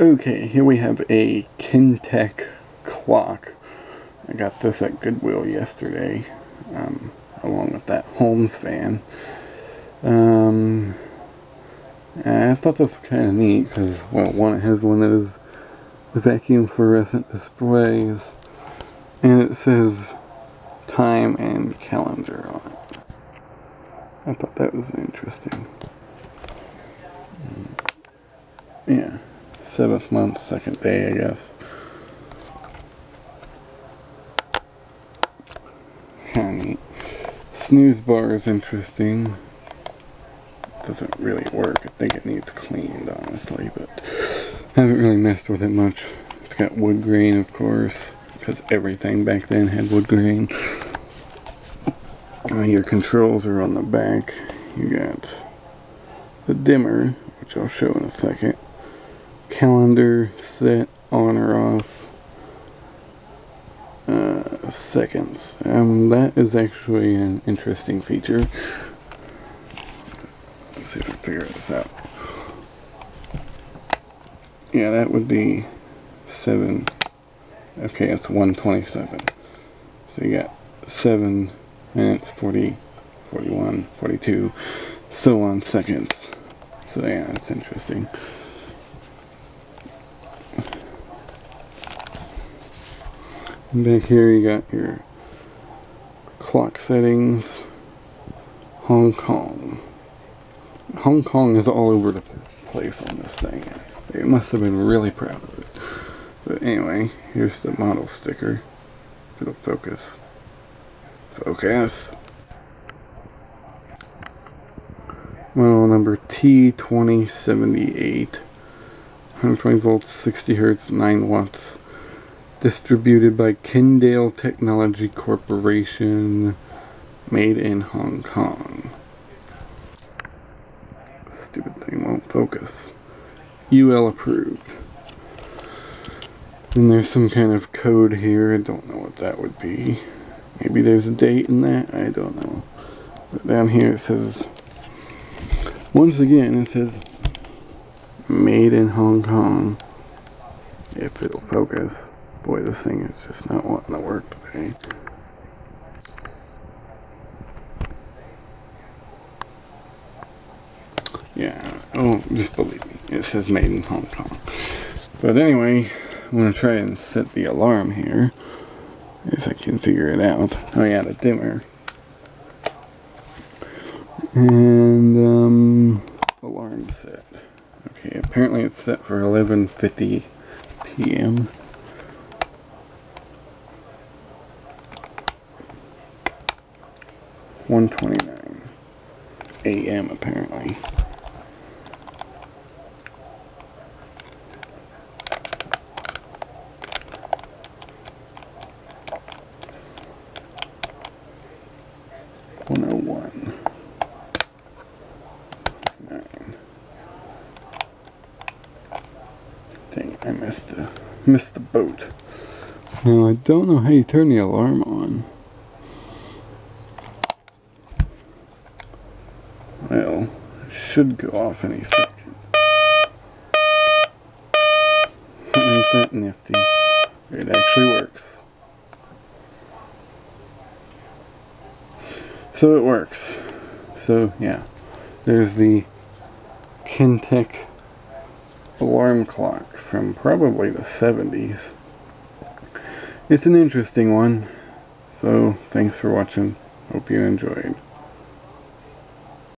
Okay, here we have a Ken-Tec clock. I got this at Goodwill yesterday, along with that Holmes fan. I thought this was kind of neat because, well, one, it has one of those vacuum fluorescent displays, and it says time and calendar on it. I thought that was interesting. Yeah, 7th month, 2nd day, I guess. Kind of neat. Snooze bar is interesting. Doesn't really work. I think it needs cleaned, honestly, but haven't really messed with it much. It's got wood grain, of course, because everything back then had wood grain. Your controls are on the back. You got the dimmer, which I'll show in a second. Calendar set on or off. Seconds. That is actually an interesting feature. Let's see if I can figure this out. Yeah, that would be 7. Okay, it's 1:27. So you got 7 minutes, 40, 41, 42, so on seconds. So yeah, it's interesting. And back here you got your clock settings. Hong Kong. Hong Kong is all over the place on this thing. They must have been really proud of it. But anyway, here's the model sticker. If it'll focus. Focus. Model number T-2078. 120 volts, 60 hertz, 9 watts. Distributed by Kendale Technology Corporation. Made in Hong Kong. Stupid thing won't focus. UL approved. And there's some kind of code here. I don't know what that would be. Maybe there's a date in that. I don't know. But down here it says, once again it says made in Hong Kong. If it'll focus. Boy, this thing is just not wanting to work today. Yeah, oh, just believe me. It says made in Hong Kong. But anyway, I'm going to try and set the alarm here. If I can figure it out. Oh yeah, the dimmer. And, alarm set. Okay, apparently it's set for 11:50 p.m. (1:29 a.m. apparently. (1:01 9). Dang, I missed the boat. Now I don't know how you turn the alarm on. Well, it should go off any second. Ain't that nifty? It actually works. So it works. So yeah, there's the Ken-Tec alarm clock from probably the 70s. It's an interesting one. So thanks for watching. Hope you enjoyed.